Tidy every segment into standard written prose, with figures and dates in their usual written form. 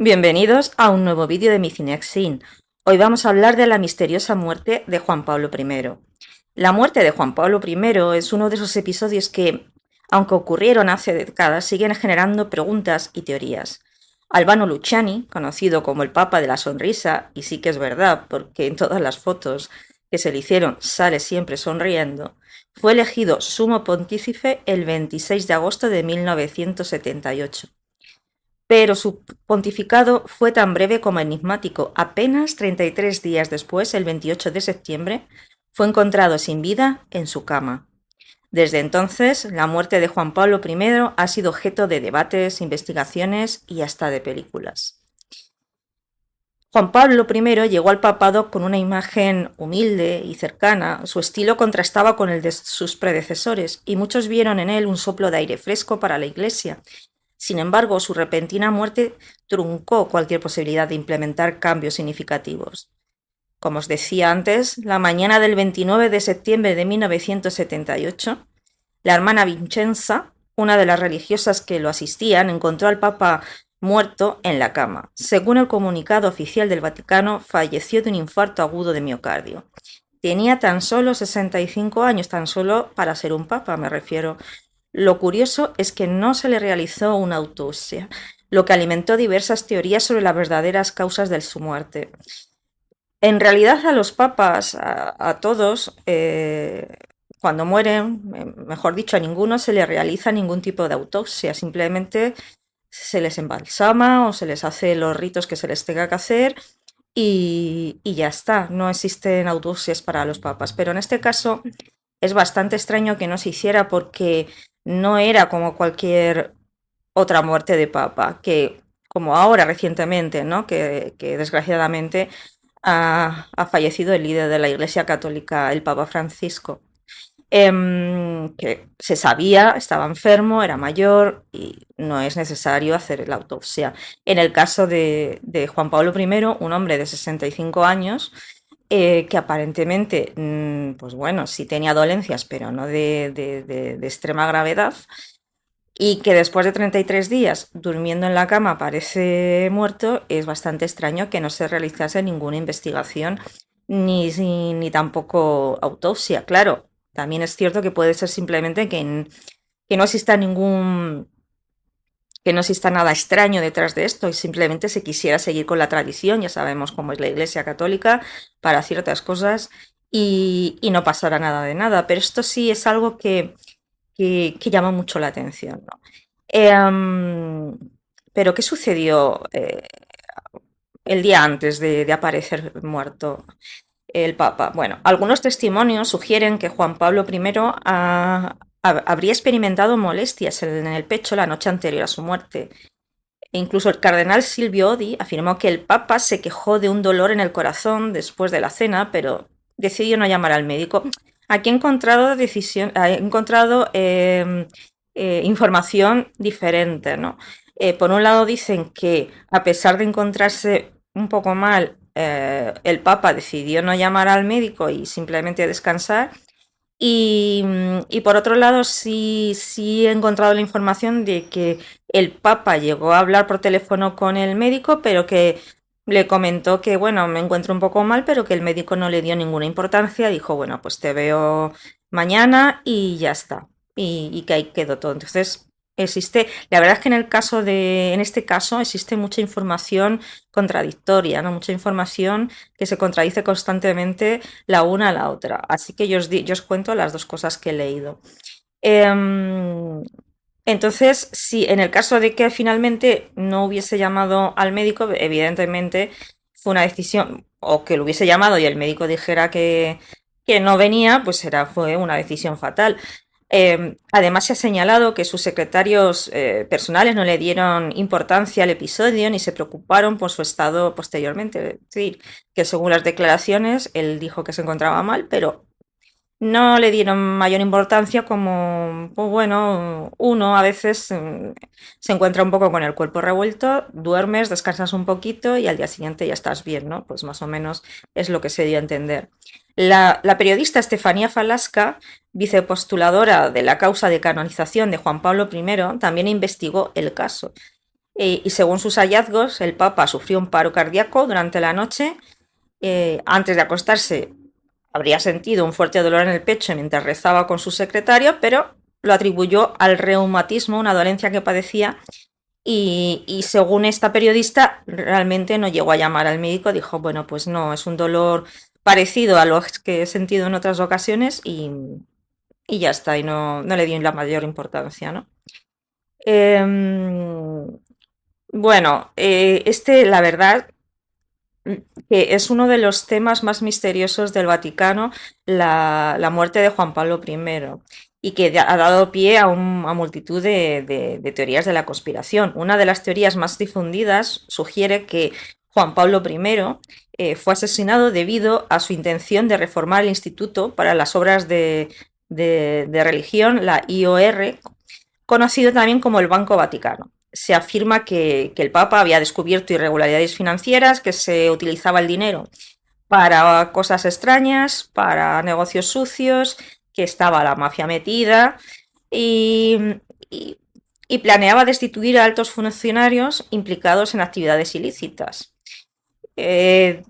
Bienvenidos a un nuevo vídeo de mi Cinexin. Hoy vamos a hablar de la misteriosa muerte de Juan Pablo I. La muerte de Juan Pablo I es uno de esos episodios que, aunque ocurrieron hace décadas, siguen generando preguntas y teorías. Albano Luciani, conocido como el Papa de la Sonrisa, y sí que es verdad, porque en todas las fotos que se le hicieron sale siempre sonriendo, fue elegido sumo pontífice el 26 de agosto de 1978. Pero su pontificado fue tan breve como enigmático. Apenas 33 días después, el 28 de septiembre, fue encontrado sin vida en su cama. Desde entonces, la muerte de Juan Pablo I ha sido objeto de debates, investigaciones y hasta de películas. Juan Pablo I llegó al papado con una imagen humilde y cercana. Su estilo contrastaba con el de sus predecesores y muchos vieron en él un soplo de aire fresco para la Iglesia. Sin embargo, su repentina muerte truncó cualquier posibilidad de implementar cambios significativos. Como os decía antes, la mañana del 29 de septiembre de 1978, la hermana Vincenza, una de las religiosas que lo asistían, encontró al Papa muerto en la cama. Según el comunicado oficial del Vaticano, falleció de un infarto agudo de miocardio. Tenía tan solo 65 años, tan solo para ser un papa, me refiero. Lo curioso es que no se le realizó una autopsia, lo que alimentó diversas teorías sobre las verdaderas causas de su muerte. En realidad a los papas, a todos, cuando mueren, mejor dicho, a ninguno se les realiza ningún tipo de autopsia, simplemente se les embalsama o se les hace los ritos que se les tenga que hacer y ya está, no existen autopsias para los papas. Pero en este caso es bastante extraño que no se hiciera porque no era como cualquier otra muerte de papa, que como ahora recientemente, ¿no? que desgraciadamente ha fallecido el líder de la Iglesia Católica, el Papa Francisco, que se sabía, estaba enfermo, era mayor y no es necesario hacer la autopsia. En el caso de Juan Pablo I, un hombre de 65 años, que aparentemente, pues bueno, sí tenía dolencias, pero no de extrema gravedad, y que después de 33 días durmiendo en la cama parece muerto, es bastante extraño que no se realizase ninguna investigación ni tampoco autopsia. Claro, también es cierto que puede ser simplemente que no exista que no exista nada extraño detrás de esto y simplemente se quisiera seguir con la tradición, ya sabemos cómo es la Iglesia Católica para ciertas cosas y no pasará nada de nada, pero esto sí es algo que llama mucho la atención, ¿no? Pero ¿qué sucedió el día antes de aparecer muerto el Papa? Bueno, algunos testimonios sugieren que Juan Pablo I habría experimentado molestias en el pecho la noche anterior a su muerte. E incluso el cardenal Silvio Odi afirmó que el Papa se quejó de un dolor en el corazón después de la cena, pero decidió no llamar al médico. Aquí he encontrado información diferente, ¿no? Por un lado dicen que a pesar de encontrarse un poco mal, el Papa decidió no llamar al médico y simplemente descansar. Y por otro lado, sí he encontrado la información de que el Papa llegó a hablar por teléfono con el médico, pero que le comentó que, bueno, me encuentro un poco mal, pero que el médico no le dio ninguna importancia. Dijo, bueno, pues te veo mañana y ya está. Y que ahí quedó todo. Entonces, la verdad es que en este caso existe mucha información contradictoria, ¿no? Mucha información que se contradice constantemente la una a la otra. Así que yo os cuento las dos cosas que he leído. Em, entonces, si en el caso de que finalmente no hubiese llamado al médico, evidentemente fue una decisión, o que lo hubiese llamado y el médico dijera que no venía, pues fue una decisión fatal. Además, se ha señalado que sus secretarios personales no le dieron importancia al episodio ni se preocuparon por su estado posteriormente. Es decir, que según las declaraciones, él dijo que se encontraba mal, pero no le dieron mayor importancia como, pues bueno, uno a veces se encuentra un poco con el cuerpo revuelto, duermes, descansas un poquito y al día siguiente ya estás bien, ¿no? Pues más o menos es lo que se dio a entender. La periodista Estefanía Falasca, vicepostuladora de la causa de canonización de Juan Pablo I, también investigó el caso Y según sus hallazgos, el Papa sufrió un paro cardíaco durante la noche. Antes de acostarse, habría sentido un fuerte dolor en el pecho mientras rezaba con su secretario, pero lo atribuyó al reumatismo, una dolencia que padecía. Y según esta periodista, realmente no llegó a llamar al médico, dijo, bueno, pues no, es un dolor parecido a los que he sentido en otras ocasiones y ya está, y no le dio la mayor importancia, ¿no? Em, bueno, la verdad, que es uno de los temas más misteriosos del Vaticano, la muerte de Juan Pablo I, y que ha dado pie a multitud de teorías de la conspiración. Una de las teorías más difundidas sugiere que Juan Pablo I fue asesinado debido a su intención de reformar el Instituto para las Obras de Religión, la IOR, conocido también como el Banco Vaticano. Se afirma que el Papa había descubierto irregularidades financieras, que se utilizaba el dinero para cosas extrañas, para negocios sucios, que estaba la mafia metida y, y- y planeaba destituir a altos funcionarios implicados en actividades ilícitas. Eh,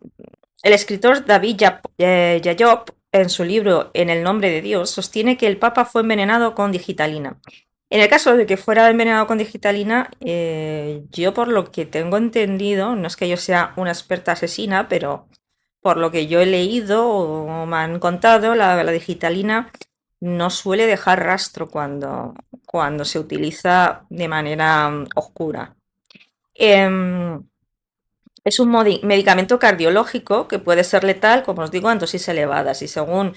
el escritor David Yayop, en su libro En el nombre de Dios, sostiene que el Papa fue envenenado con digitalina. En el caso de que fuera envenenado con digitalina, yo por lo que tengo entendido, no es que yo sea una experta asesina, pero por lo que yo he leído o me han contado, la digitalina no suele dejar rastro cuando se utiliza de manera oscura. Em, es un medicamento cardiológico que puede ser letal, como os digo, en dosis elevadas. Y según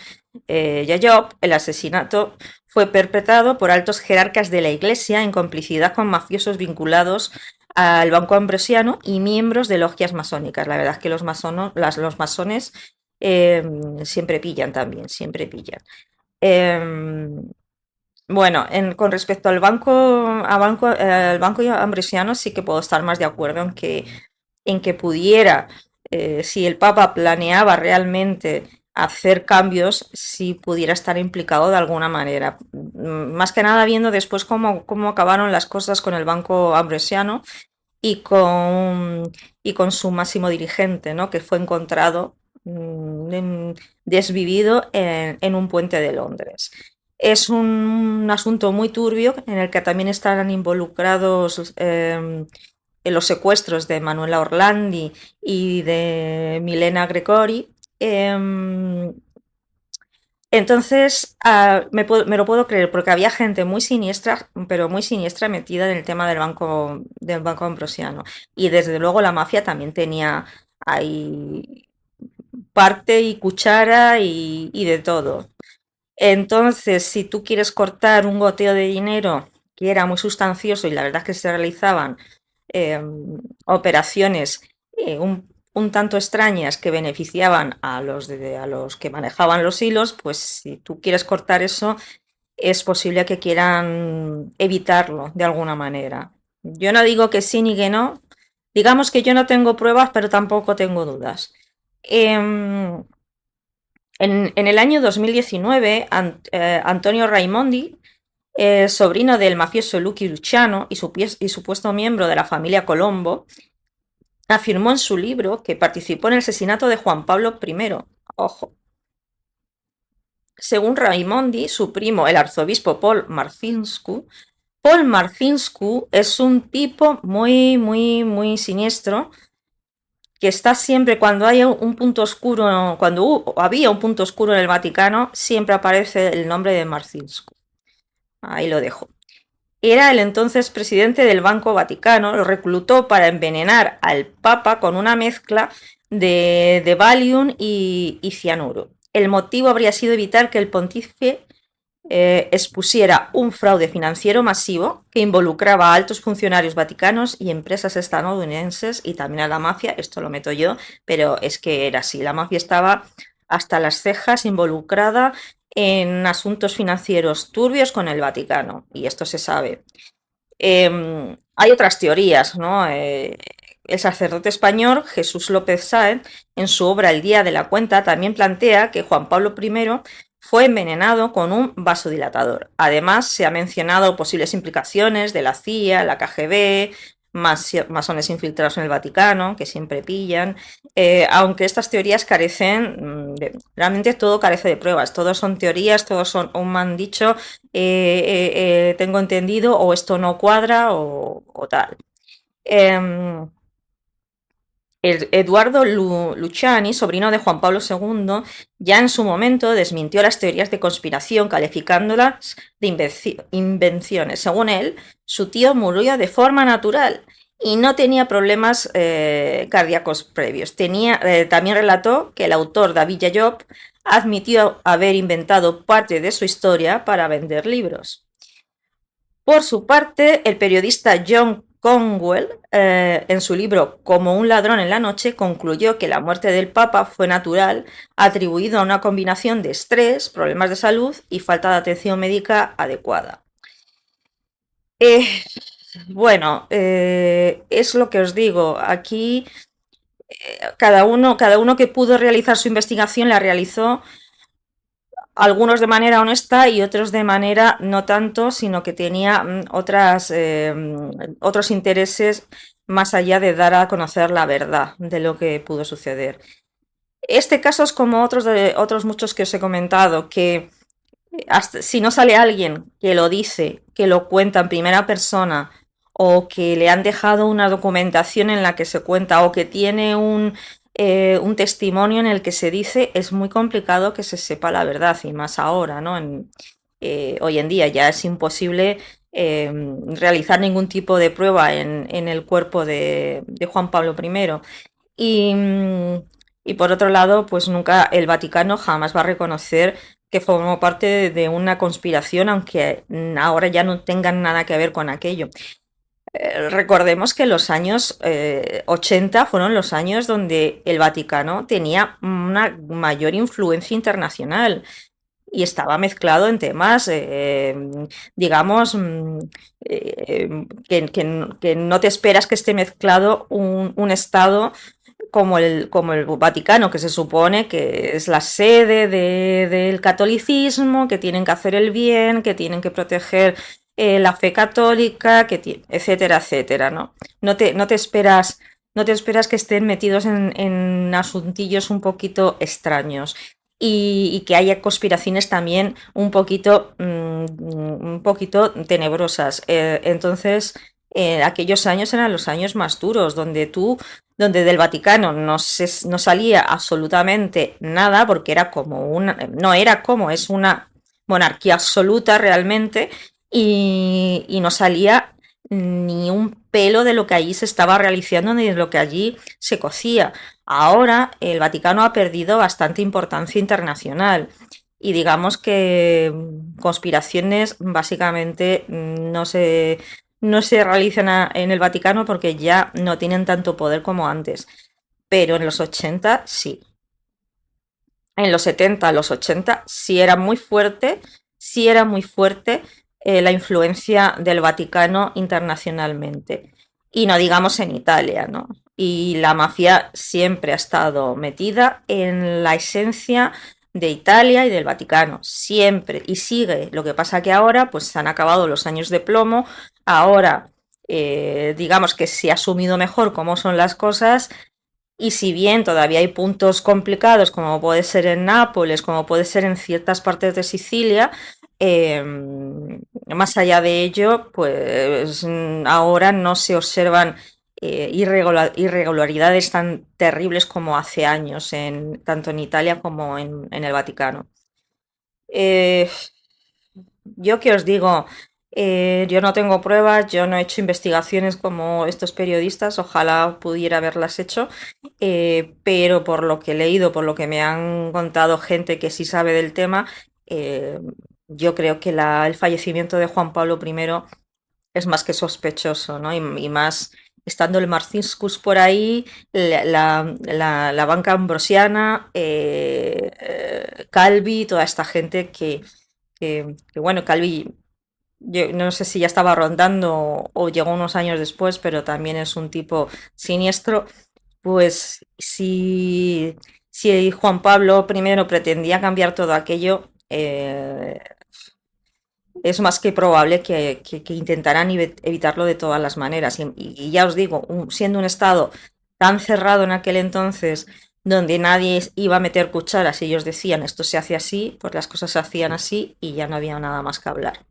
Yayop, el asesinato fue perpetrado por altos jerarcas de la Iglesia en complicidad con mafiosos vinculados al Banco Ambrosiano y miembros de logias masónicas. La verdad es que los masones siempre pillan también, siempre pillan. Eh, bueno, con respecto al banco Ambrosiano sí que puedo estar más de acuerdo en que pudiera, si el Papa planeaba realmente hacer cambios, si pudiera estar implicado de alguna manera. Más que nada viendo después cómo acabaron las cosas con el Banco Ambrosiano y con su máximo dirigente, ¿no? Que fue encontrado desvivido en un puente de Londres. Es un asunto muy turbio en el que también están involucrados en los secuestros de Manuela Orlandi y de Milena Gregori. Entonces, me lo puedo creer, porque había gente muy siniestra, pero muy siniestra metida en el tema del banco Ambrosiano. Y desde luego la mafia también tenía ahí parte y cuchara y de todo. Entonces, si tú quieres cortar un goteo de dinero que era muy sustancioso y la verdad es que se realizaban eh, operaciones un tanto extrañas que beneficiaban a los que manejaban los hilos, pues si tú quieres cortar eso, es posible que quieran evitarlo de alguna manera. Yo no digo que sí ni que no. Digamos que yo no tengo pruebas, pero tampoco tengo dudas. Em, en el año 2019, Antonio Raimondi, sobrino del mafioso Lucky Luciano y supuesto miembro de la familia Colombo, afirmó en su libro que participó en el asesinato de Juan Pablo I. Ojo. Según Raimondi, su primo, el arzobispo Paul Marcinscu es un tipo muy, muy, muy siniestro que está siempre cuando hay un punto oscuro, había un punto oscuro en el Vaticano, siempre aparece el nombre de Marcinscu. Ahí lo dejo. Era el entonces presidente del Banco Vaticano, lo reclutó para envenenar al Papa con una mezcla de Valium y cianuro. El motivo habría sido evitar que el pontífice expusiera un fraude financiero masivo que involucraba a altos funcionarios vaticanos y empresas estadounidenses y también a la mafia. Esto lo meto yo, pero es que era así. La mafia estaba hasta las cejas involucrada en asuntos financieros turbios con el Vaticano, y esto se sabe. Hay otras teorías, ¿no? El sacerdote español Jesús López Sáenz, en su obra El día de la cuenta, también plantea que Juan Pablo I fue envenenado con un vasodilatador. Además, se ha mencionado posibles implicaciones de la CIA, la KGB, masones infiltrados en el Vaticano, que siempre pillan, aunque estas teorías carecen, realmente todo carece de pruebas, todos son teorías, todos son un me han dicho, tengo entendido, o esto no cuadra, o tal. Em, Eduardo Luciani, sobrino de Juan Pablo II, ya en su momento desmintió las teorías de conspiración, calificándolas de invenciones. Según él, su tío murió de forma natural y no tenía problemas cardíacos previos. También relató que el autor David Yayob admitió haber inventado parte de su historia para vender libros. Por su parte, el periodista John Conwell, en su libro Como un ladrón en la noche, concluyó que la muerte del Papa fue natural, atribuido a una combinación de estrés, problemas de salud y falta de atención médica adecuada. Eh, es lo que os digo. Aquí cada uno que pudo realizar su investigación la realizó, algunos de manera honesta y otros de manera no tanto, sino que tenía otros intereses más allá de dar a conocer la verdad de lo que pudo suceder. Este caso es como otros muchos que os he comentado, que si no sale alguien que lo dice, que lo cuenta en primera persona, o que le han dejado una documentación en la que se cuenta, o que tiene un testimonio en el que se dice, es muy complicado que se sepa la verdad, y más ahora, ¿no? Hoy en día ya es imposible realizar ningún tipo de prueba en el cuerpo de Juan Pablo I. Y, y por otro lado, pues nunca el Vaticano jamás va a reconocer que formó parte de una conspiración, aunque ahora ya no tengan nada que ver con aquello. Recordemos que los años 80 fueron los años donde el Vaticano tenía una mayor influencia internacional y estaba mezclado en temas, digamos, que no te esperas que esté mezclado un Estado como el Vaticano, que se supone que es la sede del catolicismo, que tienen que hacer el bien, que tienen que proteger la fe católica, etcétera, etcétera, ¿no? No te esperas que estén metidos en asuntillos un poquito extraños. Y que haya conspiraciones también un poquito tenebrosas. Entonces, aquellos años eran los años más duros, donde del Vaticano no salía absolutamente nada, porque no era como, es una monarquía absoluta realmente, y no salía ni un pelo de lo que allí se estaba realizando ni de lo que allí se cocía. Ahora el Vaticano ha perdido bastante importancia internacional y digamos que conspiraciones básicamente no se realizan en el Vaticano porque ya no tienen tanto poder como antes. Pero en los 80 sí. En los 70, los 80 sí era muy fuerte la influencia del Vaticano internacionalmente. Y no digamos en Italia, ¿no? Y la mafia siempre ha estado metida en la esencia de Italia y del Vaticano, siempre, y sigue. Lo que pasa que ahora, pues se han acabado los años de plomo, ahora digamos que se ha asumido mejor cómo son las cosas, y si bien todavía hay puntos complicados, como puede ser en Nápoles, como puede ser en ciertas partes de Sicilia, más allá de ello, pues ahora no se observan irregularidades tan terribles como hace años, tanto en Italia como en el Vaticano. Eh, yo que os digo, yo no tengo pruebas, yo no he hecho investigaciones como estos periodistas, ojalá pudiera haberlas hecho, pero por lo que he leído, por lo que me han contado gente que sí sabe del tema, eh, yo creo que el fallecimiento de Juan Pablo I es más que sospechoso, ¿no? Y más estando el Marcinkus por ahí, la banca ambrosiana, Calvi, toda esta gente que bueno, Calvi, yo no sé si ya estaba rondando o llegó unos años después, pero también es un tipo siniestro. Pues si Juan Pablo I pretendía cambiar todo aquello, es más que probable que intentaran evitarlo de todas las maneras. Y ya os digo, siendo un estado tan cerrado en aquel entonces, donde nadie iba a meter cucharas y ellos decían esto se hace así, pues las cosas se hacían así y ya no había nada más que hablar.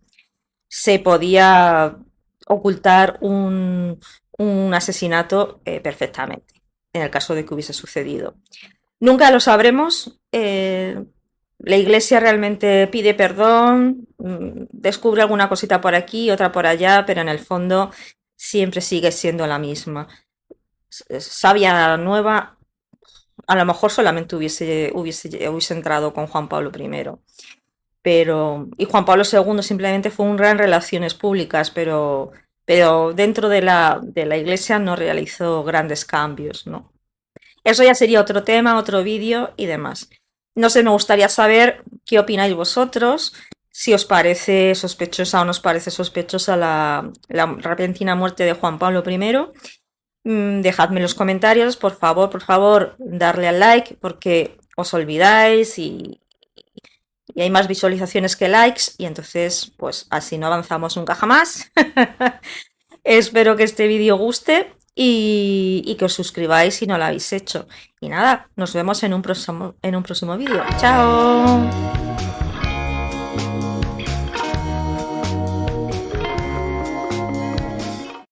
Se podía ocultar un asesinato perfectamente, en el caso de que hubiese sucedido. Nunca lo sabremos. La iglesia realmente pide perdón, descubre alguna cosita por aquí, otra por allá, pero en el fondo siempre sigue siendo la misma. Sabia nueva, a lo mejor solamente hubiese entrado con Juan Pablo I. Y Juan Pablo II simplemente fue un gran relaciones públicas, pero dentro de la iglesia no realizó grandes cambios, ¿no? Eso ya sería otro tema, otro vídeo y demás. No sé, me gustaría saber qué opináis vosotros, si os parece sospechosa o no os parece sospechosa la repentina muerte de Juan Pablo I. Dejadme en los comentarios, por favor, darle al like porque os olvidáis y hay más visualizaciones que likes y entonces pues así no avanzamos nunca jamás. Espero que este vídeo guste y que os suscribáis si no lo habéis hecho. Y nada, nos vemos en un próximo vídeo. ¡Chao!